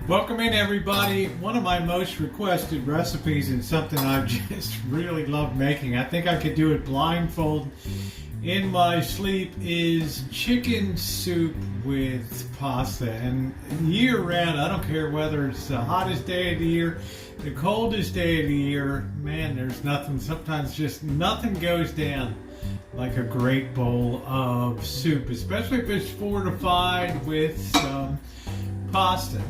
Welcome in, everybody. One of my most requested recipes and something I've just really loved making. I think I could do it blindfold in my sleep is chicken soup with pasta. And year round, I don't care whether it's the hottest day of the year, the coldest day of the year, man, there's nothing, sometimes just nothing goes down like a great bowl of soup, especially if it's fortified with some pasta.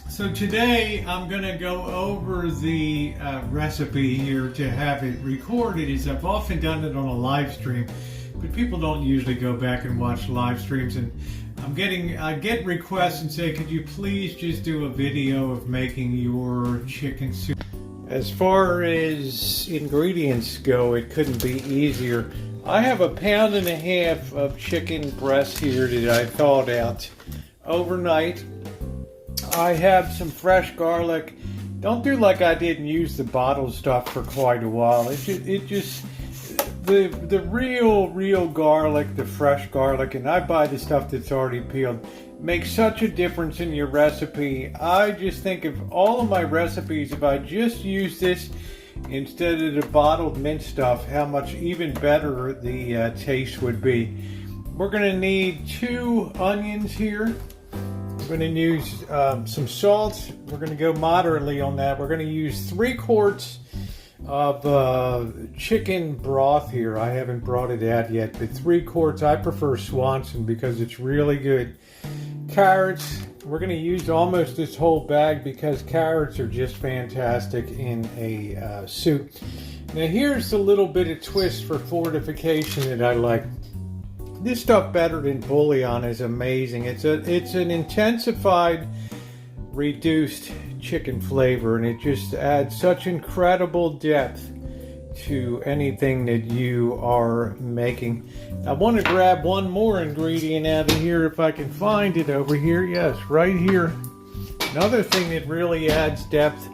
So today I'm going to go over the recipe here to have it recorded, as I've often done it on a live stream, but people don't usually go back and watch live streams, and I get requests and say, could you please just do a video of making your chicken soup? As far as ingredients go, it couldn't be easier. I have 1.5 pounds of chicken breast here that I thawed out overnight. I have some fresh garlic. Don't do like I did and use the bottled stuff for quite a while. The real garlic, the fresh garlic, and I buy the stuff that's already peeled, makes such a difference in your recipe. I just think of all of my recipes, if I just use this instead of the bottled mint stuff, how much even better the taste would be. We're going to need 2 onions here. We're going to use some salt. We're going to go moderately on that. We're going to use 3 quarts of chicken broth here. I haven't brought it out yet, but 3 quarts. I prefer Swanson because it's really good. Carrots. We're going to use almost this whole bag because carrots are just fantastic in a soup. Now here's a little bit of twist for fortification that I like. This stuff better than bouillon is amazing. It's an intensified, reduced chicken flavor, and it just adds such incredible depth to anything that you are making. I want to grab one more ingredient out of here if I can find it over here. Yes, right here. Another thing that really adds depth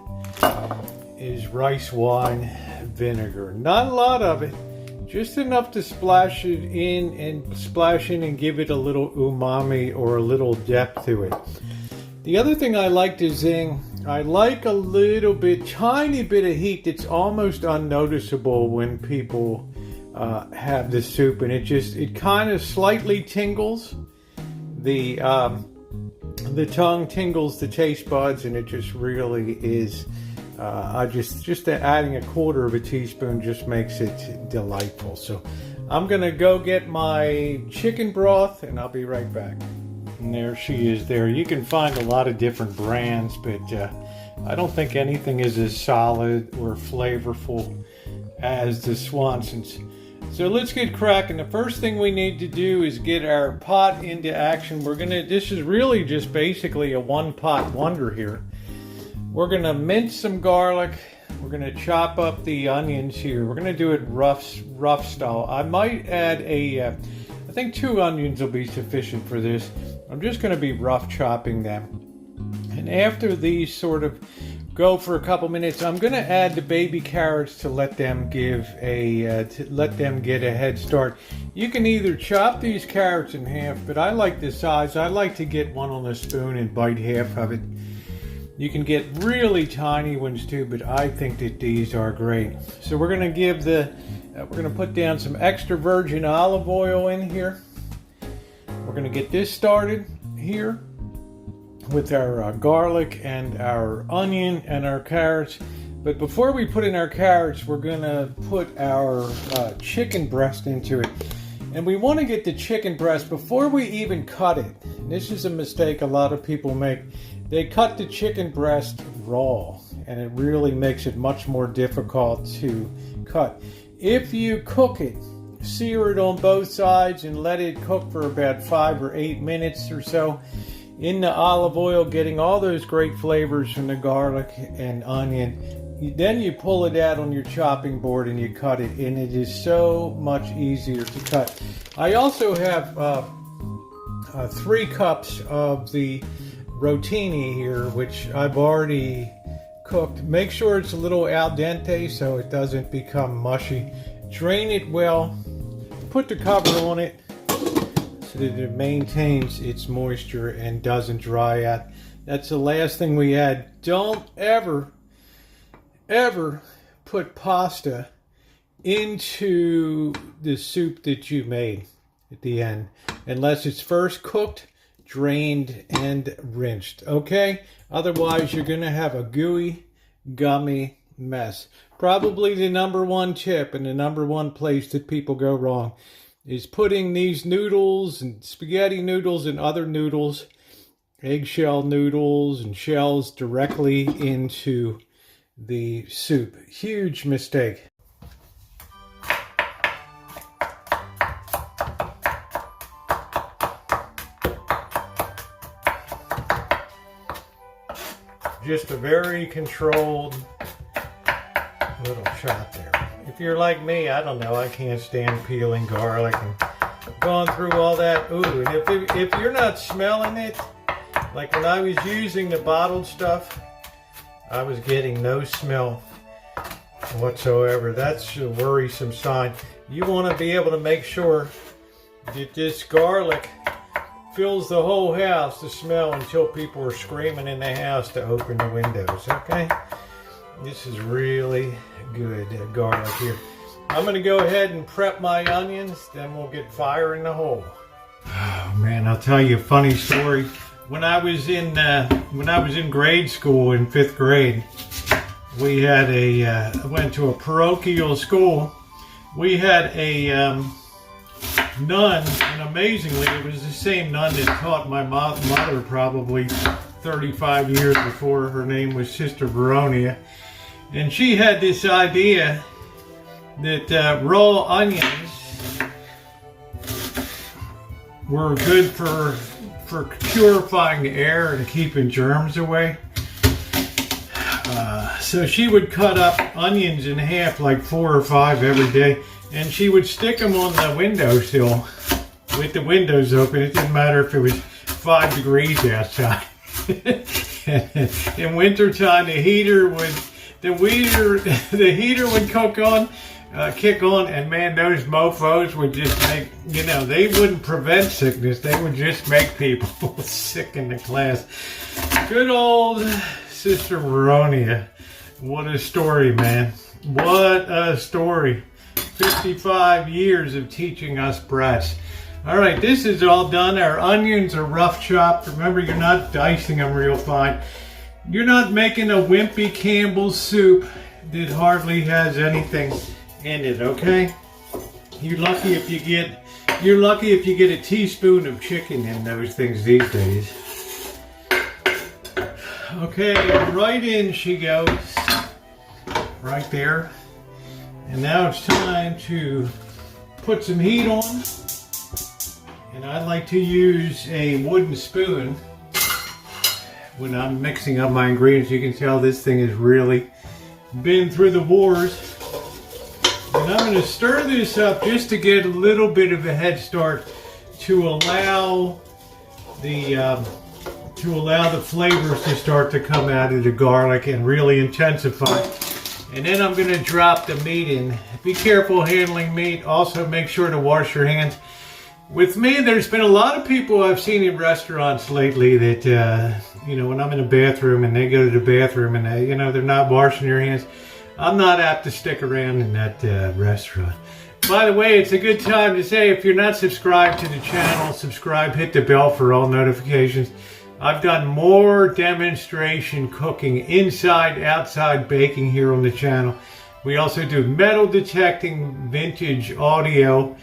is rice wine vinegar. Not a lot of it. Just enough to splash in and give it a little umami or a little depth to it. The other thing I like to zing, I like a little bit, tiny bit of heat that's almost unnoticeable when people have this soup, and it kind of slightly tingles the tongue, tingles the taste buds, and it just really is. Just adding 1/4 teaspoon just makes it delightful. So I'm gonna go get my chicken broth and I'll be right back. And there she is there. You can find a lot of different brands, but I don't think anything is as solid or flavorful as the Swanson's. So let's get cracking. The first thing we need to do is get our pot into action. This is really just basically a one-pot wonder here. We're going to mince some garlic. We're going to chop up the onions here. We're going to do it rough style. I might add I think 2 onions will be sufficient for this. I'm just going to be rough chopping them. And after these sort of go for a couple minutes, I'm going to add the baby carrots to let them get a head start. You can either chop these carrots in half, but I like this size. I like to get one on a spoon and bite half of it. You can get really tiny ones too, but I think that these are great. So we're going to put down some extra virgin olive oil in here. We're going to get this started here with our garlic and our onion and our carrots. But before we put in our carrots, we're going to put our chicken breast into it. And we want to get the chicken breast before we even cut it. This is a mistake a lot of people make. They cut the chicken breast raw, and it really makes it much more difficult to cut. If you cook it, sear it on both sides and let it cook for about 5 or 8 minutes or so in the olive oil, getting all those great flavors from the garlic and onion. Then you pull it out on your chopping board and you cut it, and it is so much easier to cut. I also have 3 cups of the rotini here, which I've already cooked. Make sure it's a little al dente so it doesn't become mushy. Drain it well, put the cover on it so that it maintains its moisture and doesn't dry out. That's the last thing we add. Don't ever put pasta into the soup that you made at the end, unless it's first cooked, drained, and rinsed. Okay? Otherwise, you're going to have a gooey, gummy mess. Probably the number one tip and the number one place that people go wrong is putting these noodles and spaghetti noodles and other noodles, eggshell noodles and shells, directly into the soup. Huge mistake. Just a very controlled little shot there. If you're like me, I don't know, I can't stand peeling garlic and going through all that. Ooh, and if you're not smelling it, like when I was using the bottled stuff, I was getting no smell whatsoever. That's a worrisome sign. You want to be able to make sure that this garlic fills the whole house, the smell, until people are screaming in the house to open the windows, okay? This is really good garlic here. I'm going to go ahead and prep my onions, then we'll get fire in the hole. Oh man, I'll tell you a funny story. When I was in grade school in 5th grade, we had I went to a parochial school. We had a nun, and amazingly, it was the same nun that taught my mother probably 35 years before. Her name was Sister Veronia. And she had this idea that raw onions were good for purifying the air and keeping germs away. So she would cut up onions in half, like 4 or 5 every day, and she would stick them on the windowsill with the windows open. It didn't matter if it was 5 degrees outside. In wintertime, the heater would kick on, and man, those mofos would just make, they wouldn't prevent sickness, they would just make people sick in the class. Good old Sister Veronia. What a story, man. What a story. 55 years of teaching us brats. All right, this is all done. Our onions are rough chopped. Remember, you're not dicing them real fine. You're not making a wimpy Campbell's soup that hardly has anything in it, okay? You're lucky if you get a teaspoon of chicken in those things these days. Okay, right in she goes. Right there. And now it's time to put some heat on. And I like to use a wooden spoon when I'm mixing up my ingredients. You can tell this thing has really been through the wars. And I'm going to stir this up just to get a little bit of a head start to allow the flavors to start to come out of the garlic and really intensify. And then I'm going to drop the meat in. Be careful handling meat. Also make sure to wash your hands. With me, there's been a lot of people I've seen in restaurants lately that, when I'm in a bathroom and they go to the bathroom and they're not washing their hands. I'm not apt to stick around in that restaurant. By the way, it's a good time to say, if you're not subscribed to the channel, subscribe, hit the bell for all notifications. I've done more demonstration cooking, inside, outside baking here on the channel. We also do metal detecting, vintage audio,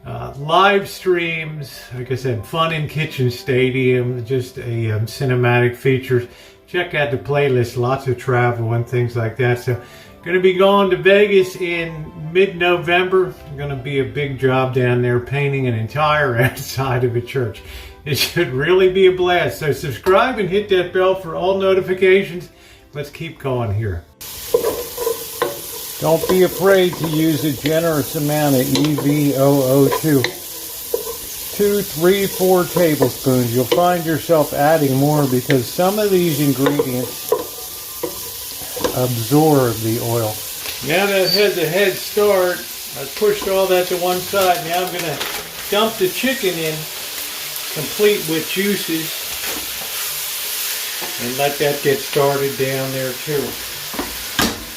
live streams, like I said, fun in kitchen stadium, just a cinematic features. Check out the playlist, lots of travel and things like that. So, going to be going to Vegas in mid-November. Going to be a big job down there painting an entire outside of a church. It should really be a blast. So subscribe and hit that bell for all notifications. Let's keep going here. Don't be afraid to use a generous amount of EVOO2. 2, 3, 4 tablespoons. You'll find yourself adding more because some of these ingredients absorb the oil. Now that it has a head start, I've pushed all that to one side. Now I'm going to dump the chicken in, complete with juices. and let that get started down there too.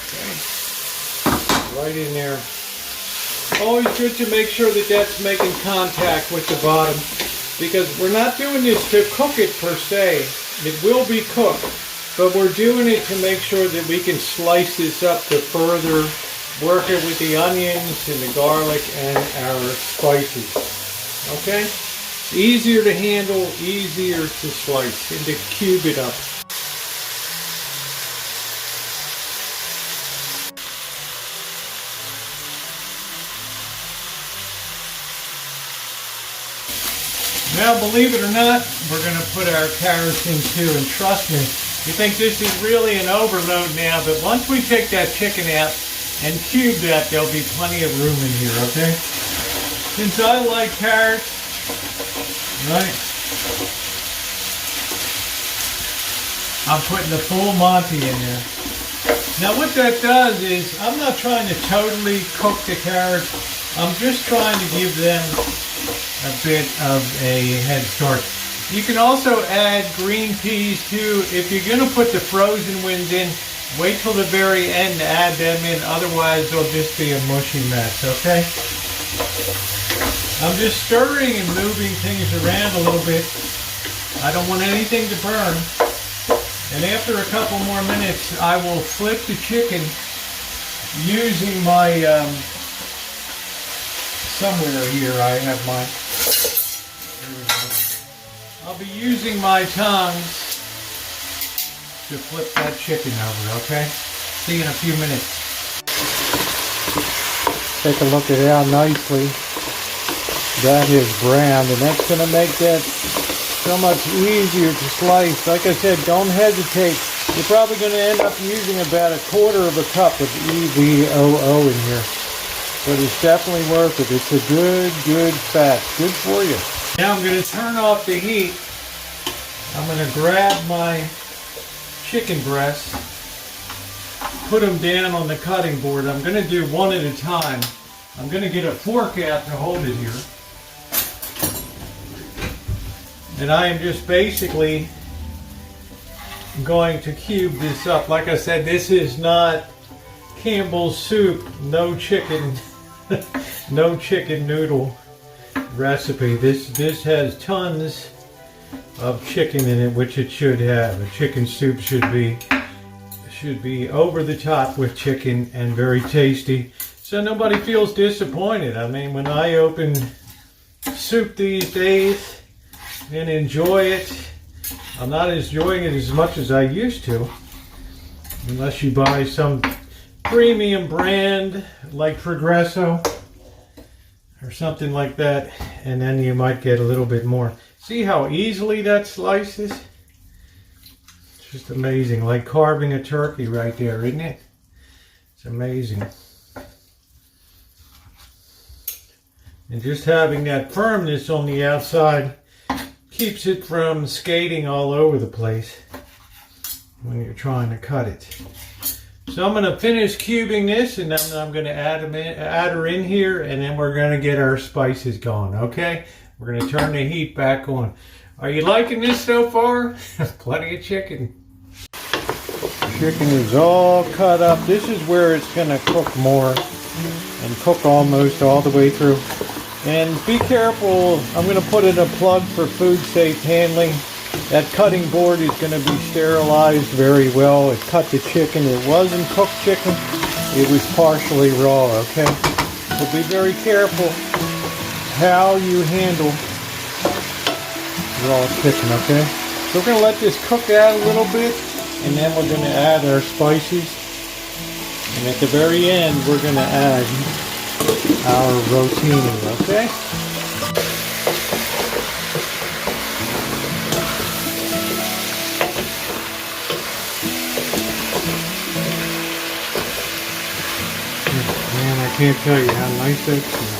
Okay. Right in there. Always good to make sure that that's making contact with the bottom, because we're not doing this to cook it per se. It will be cooked, but we're doing it to make sure that we can slice this up to further work it with the onions and the garlic and our spices. Okay? Easier to handle, easier to slice and to cube it up. Now, believe it or not, we're going to put our carrots in too, and trust me, you think this is really an overload now, but once we take that chicken out and cube that, there'll be plenty of room in here, okay? Since I like carrots, right, I'm putting the full Monty in there. Now what that does is, I'm not trying to totally cook the carrots, I'm just trying to give them a bit of a head start. You can also add green peas too. If you're going to put the frozen ones in, wait till the very end to add them in, otherwise they'll just be a mushy mess, okay? I'm just stirring and moving things around a little bit. I don't want anything to burn. And after a couple more minutes, I will flip the chicken using my, somewhere here I have my, I'll be using my tongs to flip that chicken over, okay? See you in a few minutes. Take a look at how nicely that is browned, and that's going to make that so much easier to slice. Like I said, don't hesitate. You're probably going to end up using about 1/4 of a cup of EVOO in here. But it's definitely worth it. It's a good fat. Good for you. Now I'm going to turn off the heat. I'm going to grab my chicken breasts, put them down on the cutting board. I'm going to do one at a time. I'm going to get a fork out to hold it here. And I am just basically going to cube this up. Like I said, this is not Campbell's soup, no chicken, no chicken noodle recipe. This has tons of chicken in it, which it should have. A chicken soup should be over the top with chicken and very tasty, so nobody feels disappointed. I mean, when I open soup these days and enjoy it, I'm not enjoying it as much as I used to, unless you buy some premium brand like Progresso or something like that, and then you might get a little bit more. See how easily that slices? It's just amazing, like carving a turkey right there, isn't it? It's amazing. And just having that firmness on the outside keeps it from skating all over the place when you're trying to cut it. So I'm going to finish cubing this, and then I'm going to add her in here, and then we're going to get our spices going, okay? We're going to turn the heat back on. Are you liking this so far? Plenty of chicken. Chicken is all cut up. This is where it's going to cook more and cook almost all the way through. And be careful, I'm going to put in a plug for food safe handling. That cutting board is going to be sterilized very well. It cut the chicken. It wasn't cooked chicken. It was partially raw, okay? So be very careful how you handle raw chicken, okay? So we're going to let this cook out a little bit, and then we're going to add our spices. And at the very end, we're going to add our rotini, okay? Man, I can't tell you how nice that smells.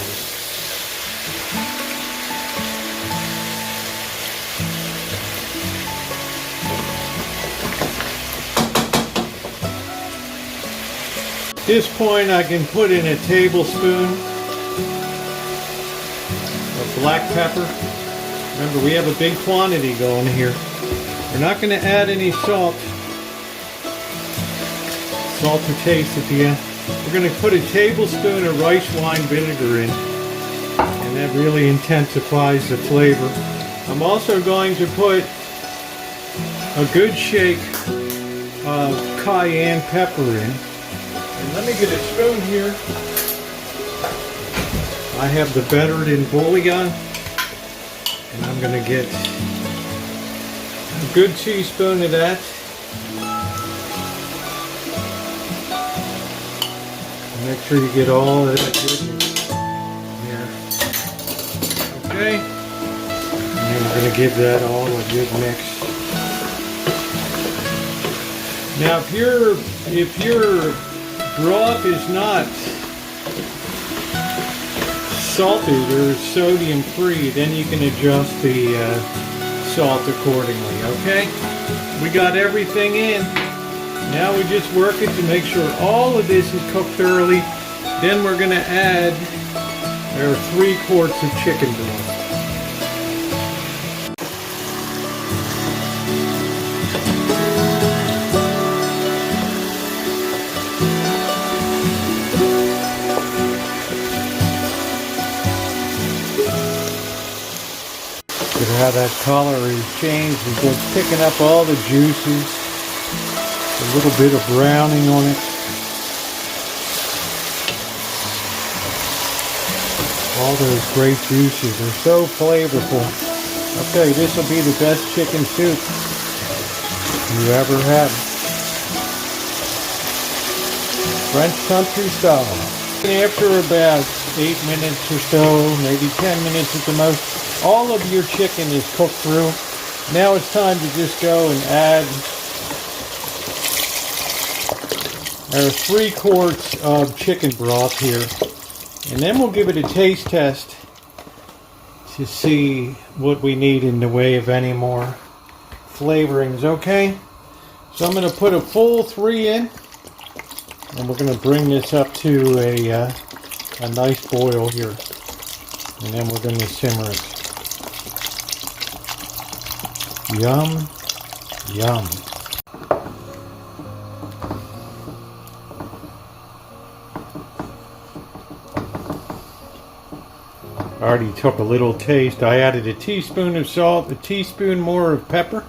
At this point, I can put in a tablespoon of black pepper. Remember, we have a big quantity going here. We're not going to add any salt. Salt to taste at the end. We're going to put a tablespoon of rice wine vinegar in, and that really intensifies the flavor. I'm also going to put a good shake of cayenne pepper in. And let me get a spoon here. I have the bettered in bouillon, and I'm going to get a good teaspoon of that. Make sure you get all of that goodness there. Okay. And then we're going to give that all a good mix. Now if your broth is not salted or sodium free, then you can adjust the salt accordingly, okay? We got everything in. Now we just work it to make sure all of this is cooked thoroughly. Then we're going to add our 3 quarts of chicken broth. Look at how that color is changed. It's just picking up all the juices. A little bit of browning on it. All those great juices are so flavorful. Okay, this will be the best chicken soup you ever had. French country style. After about 8 minutes or so, maybe 10 minutes at the most, all of your chicken is cooked through. Now it's time to just go and add our 3 quarts of chicken broth here. And then we'll give it a taste test to see what we need in the way of any more flavorings, okay? So I'm going to put a full 3 in. And we're going to bring this up to a nice boil here. And then we're going to simmer it. Yum, yum. I already took a little taste. I added a teaspoon of salt, a teaspoon more of pepper.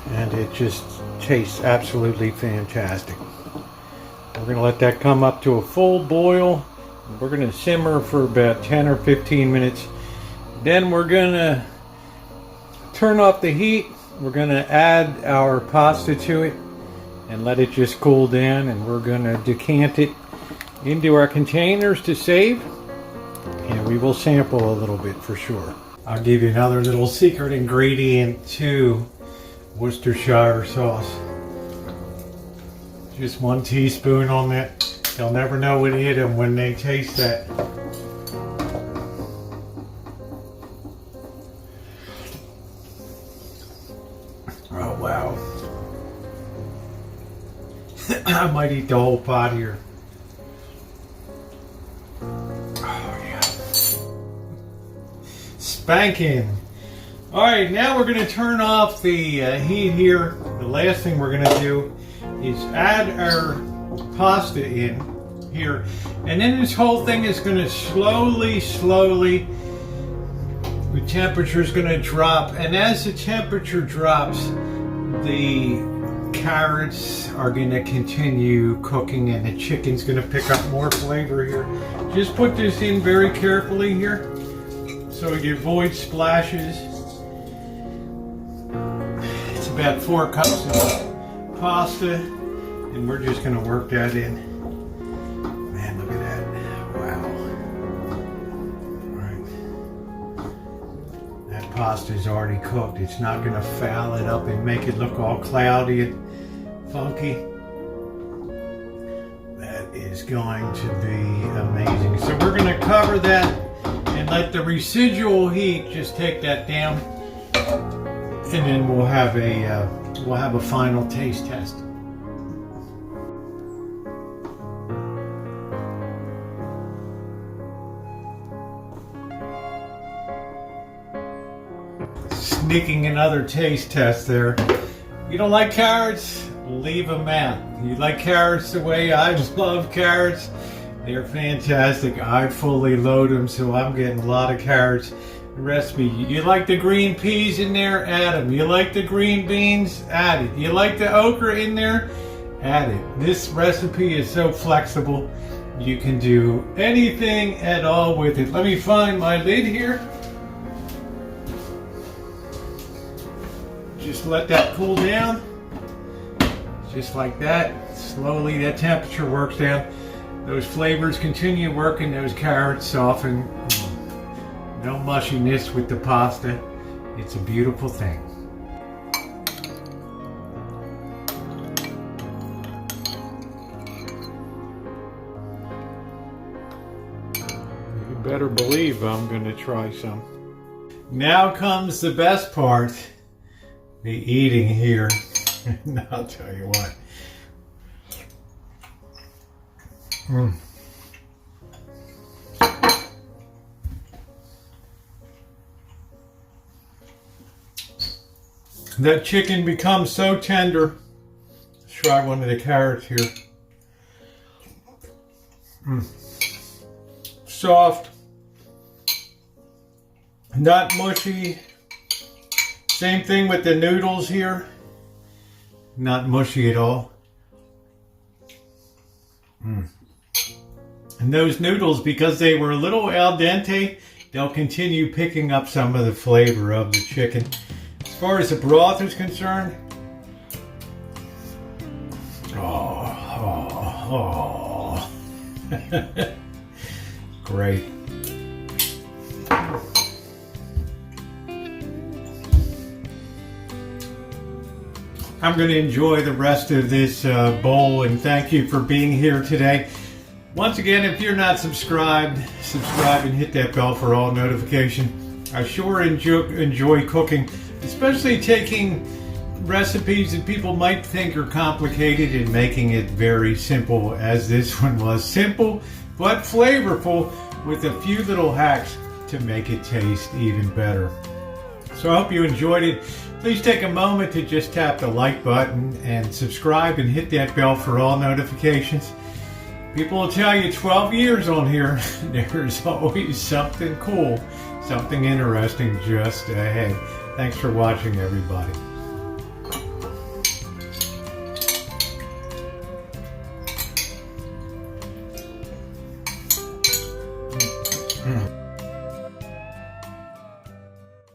And it just tastes absolutely fantastic. We're going to let that come up to a full boil. We're going to simmer for about 10 or 15 minutes. Then we're going to turn off the heat. We're going to add our pasta to it and let it just cool down. And we're going to decant it into our containers to save. And we will sample a little bit for sure. I'll give you another little secret ingredient to Worcestershire sauce. Just 1 teaspoon on that. They'll never know what hit them when they taste that. Oh wow. I might eat the whole pot here. Oh yeah. Spanking. Alright, now we're going to turn off the heat here. The last thing we're going to do is add our pasta in here. And then this whole thing is going to slowly, the temperature is going to drop. And as the temperature drops, the carrots are going to continue cooking and the chicken's going to pick up more flavor here. Just put this in very carefully here so you avoid splashes. It's about 4 cups of pasta, and we're just going to work that in. Man, look at that. Wow. All right. That pasta is already cooked. It's not going to foul it up and make it look all cloudy and funky. That is going to be amazing. So we're going to cover that and let the residual heat just take that down. And then we'll have a final taste test. sneaking another taste test there. You don't like carrots? Leave them out. You like carrots the way I love carrots? They're fantastic. I fully load them, so I'm getting a lot of carrots. Recipe. You like the green peas in there? Add them. You like the green beans? Add it. You like the okra in there? Add it. This recipe is so flexible. You can do anything at all with it. Let me find my lid here. Just let that cool down. Just like that. Slowly that temperature works down. Those flavors continue working. Those carrots soften. No mushiness with the pasta. It's a beautiful thing. You better believe I'm going to try some. Now comes the best part. The eating here. I'll tell you what. That chicken becomes so tender. Let's try one of the carrots here. Soft. Not mushy. Same thing with the noodles here. Not mushy at all. And those noodles, because they were a little al dente, they'll continue picking up some of the flavor of the chicken. As far as the broth is concerned, great. I'm going to enjoy the rest of this bowl, and thank you for being here today. Once again, if you're not subscribed, subscribe and hit that bell for all notifications. I sure enjoy cooking, especially taking recipes that people might think are complicated and making it very simple, as this one was. Simple but flavorful, with a few little hacks to make it taste even better. So I hope you enjoyed it. Please take a moment to just tap the like button and subscribe and hit that bell for all notifications. People will tell you 12 years on here, there's always something cool, something interesting just ahead. Thanks for watching, everybody.